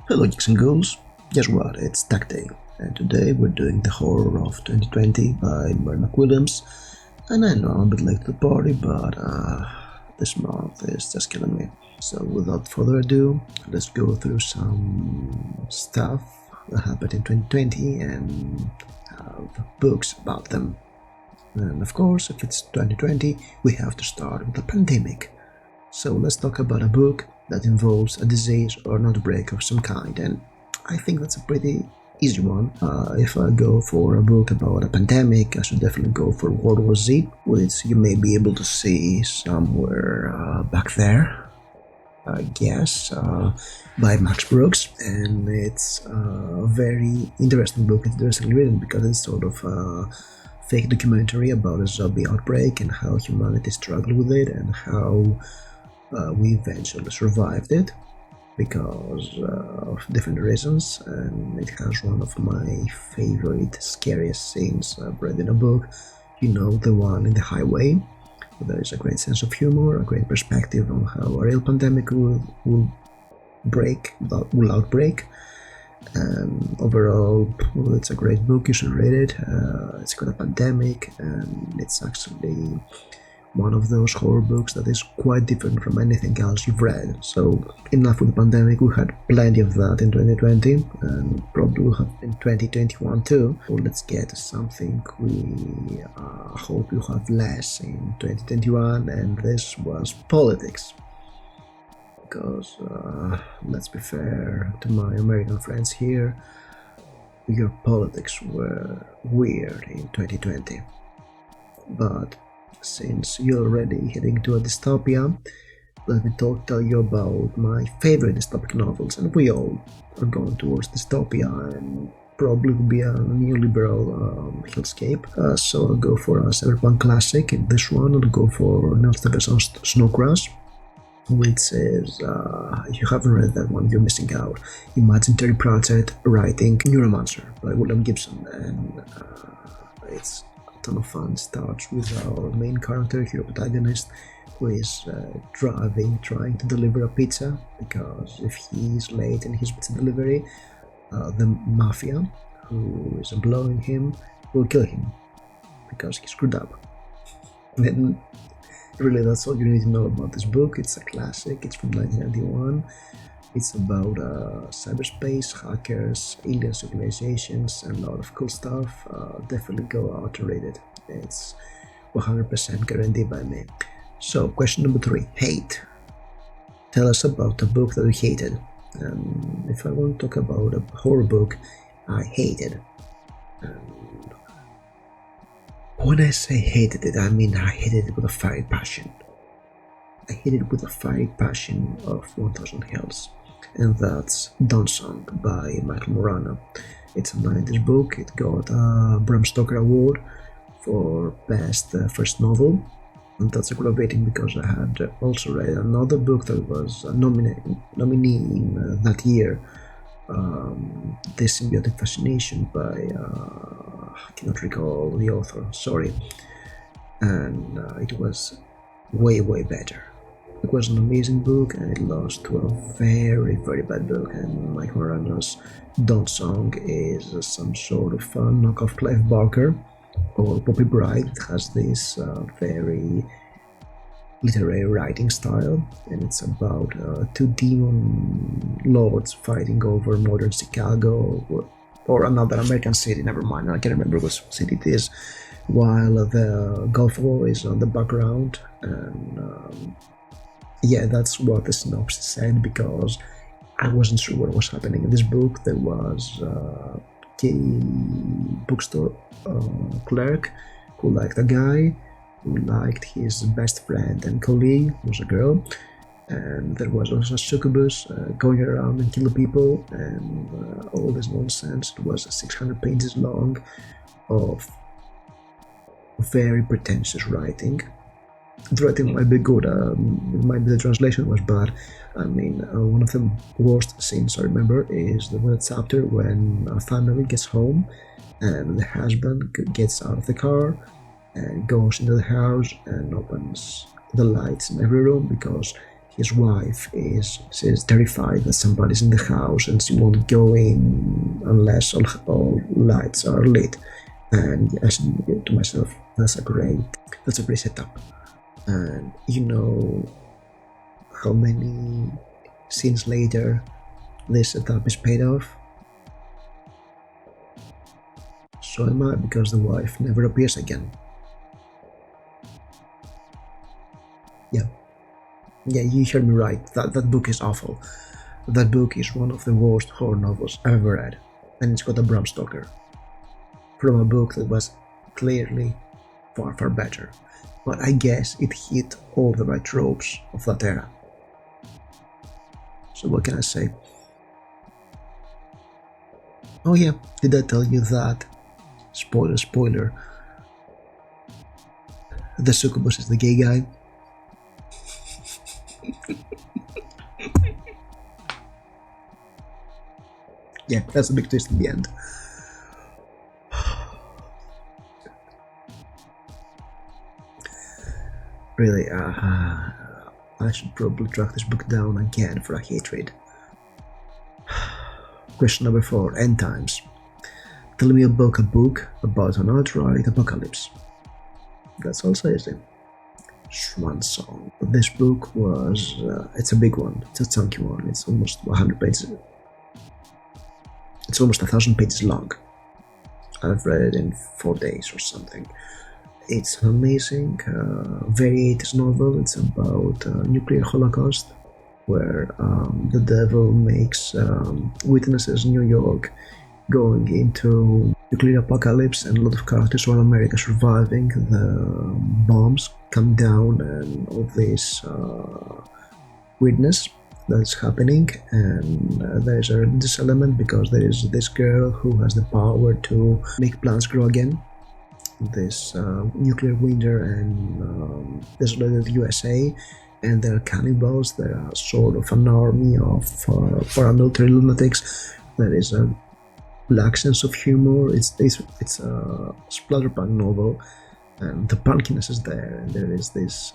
Hello, geeks and ghouls. Guess what? It's Tag Day, and today we're doing The Horror of 2020 by Mary McWilliams. And I know I'm a bit late to the party, but this month is just killing me. So, without further ado, let's go through some stuff that happened in 2020 and have books about them. And of course, if it's 2020, we have to start with the pandemic. So let's talk about a book that involves a disease or an outbreak of some kind, and I think that's a pretty easy one. If I go for a book about a pandemic, I should definitely go for World War Z, which you may be able to see somewhere back there, I guess, by Max Brooks, and it's a very interesting book. It's interestingly written because it's sort of a fake documentary about a zombie outbreak and how humanity struggled with it and how we eventually survived it because of different reasons, and it has one of my favorite scariest scenes I've read in a book, the one in the highway. There is a great sense of humor, a great perspective on how a real pandemic will outbreak, and overall it's a great book. You should read it. It's got a pandemic, and it's actually one of those horror books that is quite different from anything else you've read. So enough with the pandemic, we had plenty of that in 2020 and probably will have in 2021 too. So let's get to something we hope you have less in 2021, and this was politics. Because let's be fair to my American friends here, your politics were weird in 2020. But since you're already heading to a dystopia, let me tell you about my favorite dystopic novels, and we all are going towards dystopia and probably will be a neoliberal hellscape. So I'll go for a cyberpunk classic. In this one, I'll go for Neil Stephenson's Snowcrash, which is, if you haven't read that one, you're missing out. Imagine Terry Pratchett writing Neuromancer by William Gibson, and it's ton of fun. Starts with our main character, hero protagonist, who is trying to deliver a pizza, because if he's late in his pizza delivery, the mafia, who is employing him, will kill him because he screwed up. Then, really, that's all you need to know about this book. It's a classic. It's from 1991. It's about cyberspace, hackers, alien civilizations, and a lot of cool stuff. Definitely go out to read it. It's 100% guaranteed by me. So, question number 3. Hate. Tell us about a book that you hated. If I want to talk about a horror book I hated. When I say hated it, I mean I hated it with a fiery passion. I hated it with a fiery passion of 1000 Hells, and that's Dawn Song by Michael Morano. It's a 90s book. It got a Bram Stoker Award for Best First Novel, and that's aggravating because I had also read another book that was a nominee in that year, The Symbiotic Fascination by, I cannot recall the author, sorry, and it was way better. It was an amazing book, and it lost to a very bad book, and Mike Morano's Dawn Song is some sort of knockoff Clive Barker or Poppy Bride. It has this very literary writing style, and it's about two demon lords fighting over modern Chicago or another American city, never mind, I can't remember which city it is, while the Gulf War is on the background. And yeah, that's what the synopsis said, because I wasn't sure what was happening in this book. There was a bookstore clerk who liked a guy who liked his best friend and colleague, who was a girl, and there was also a succubus going around and killing people, and all this nonsense. It was 600 pages long of very pretentious writing. The writing might be good, it might be the translation was bad. I mean, one of the worst scenes I remember is the one chapter when a family gets home and the husband gets out of the car and goes into the house and opens the lights in every room because his wife is terrified that somebody's in the house and she won't go in unless all lights are lit. And I said to myself, that's a great setup. And you know how many scenes later this setup is paid off? So am I, because the wife never appears again. Yeah, you heard me right. That book is awful. That book is one of the worst horror novels I've ever read, and it's got a Bram Stoker from a book that was clearly far, far better. But I guess it hit all the right tropes of that era. So what can I say? Oh yeah, did I tell you that? Spoiler, spoiler. The succubus is the gay guy. Yeah, that's a big twist in the end. Really, I should probably track this book down again for a hatred. Question number 4, End Times. Tell me about a book about an outright apocalypse. That's also easy. Swan Song. This book was, it's a big one, it's a chunky one, it's almost 100 pages. It's almost 1,000 pages long. I've read it in 4 days or something. It's an amazing, very 80s novel. It's about nuclear holocaust, where the devil makes witnesses in New York going into nuclear apocalypse, and a lot of characters from America surviving the bombs come down and all this weirdness that's happening. And there's a religious element because there is this girl who has the power to make plants grow again. This nuclear winter and desolated USA, and there are cannibals. There are sort of an army of paramilitary lunatics. There is a black sense of humor. It's a splatterpunk novel, and the punkiness is there. And there is this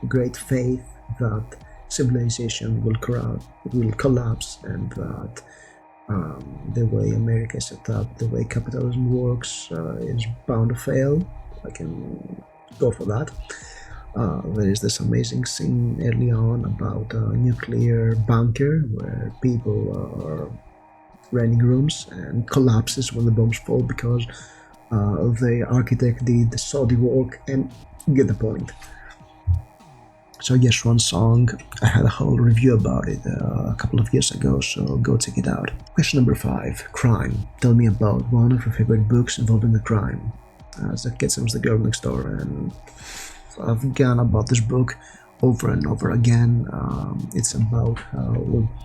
great faith that civilization will collapse, and that the way America is set up, the way capitalism works, is bound to fail. I can go for that. There is this amazing scene early on about a nuclear bunker where people are renting rooms and collapses when the bombs fall because the architect did the shoddy work, and you get the point. So yes, Swan Song, I had a whole review about it a couple of years ago, so go check it out. Question number 5, Crime. Tell me about one of your favorite books involving a crime. Zack Ketchum's The Girl Next Door, and I've gone about this book over and over again. It's about how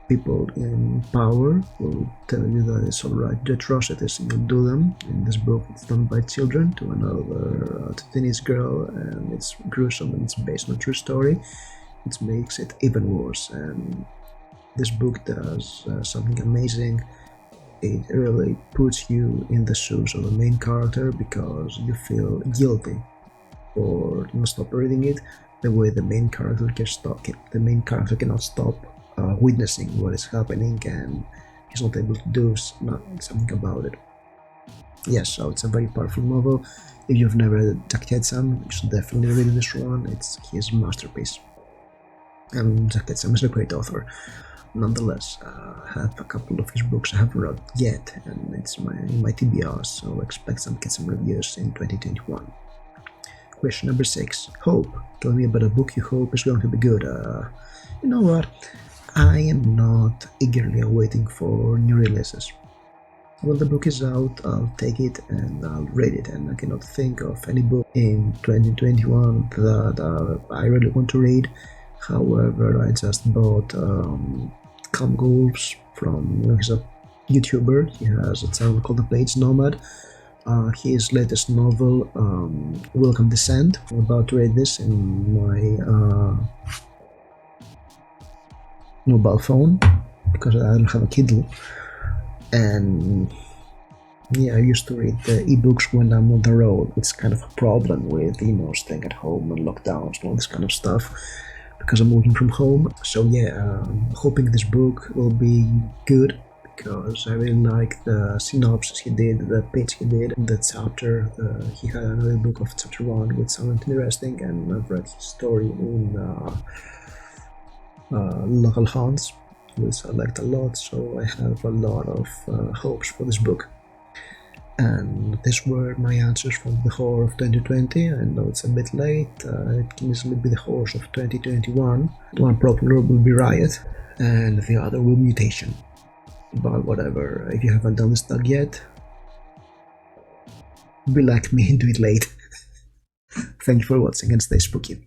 people in power will tell you that it's alright to do atrocities and you'll do them. In this book, it's done by children to another teenage girl, and it's gruesome and it's based on a true story, which makes it even worse. And this book does something amazing. It really puts you in the shoes of the main character because you feel guilty for not stop reading it the way the main character cannot stop witnessing what is happening, and he's not able to do something about it. Yes, so it's a very powerful novel. If you've never read Zack Ketchum, you should definitely read this one. It's his masterpiece. And Zack Ketchum is a great author. Nonetheless, I have a couple of his books I haven't read yet, and it's in my TBR, so expect some Ketchum reviews in 2021. Question number 6, Hope. Tell me about a book you hope is going to be good. You know what? I am not eagerly awaiting for new releases. When the book is out, I'll take it and I'll read it, and I cannot think of any book in 2021 that I really want to read. However, I just bought Cam Golfs he's a YouTuber. He has a channel called The Page Nomad. His latest novel, Welcome Descent. I'm about to read this in my mobile phone because I don't have a Kindle, and Yeah, I used to read the ebooks when I'm on the road. It's kind of a problem with, staying at home and lockdowns and all this kind of stuff because I'm working from home. So yeah, hoping this book will be good because I really like the synopsis he did, the pitch he did, the chapter. He had another book of chapter one which sounded interesting, and I've read his story in local hunts, which I liked a lot. So I have a lot of hopes for this book. And these were my answers from the horror of 2020. I know it's a bit late, it can easily be the horrors of 2021. One popular will be Riot, and the other will Mutation. But whatever, if you haven't done this tag yet, be like me and do it late. Thank you for watching and stay spooky.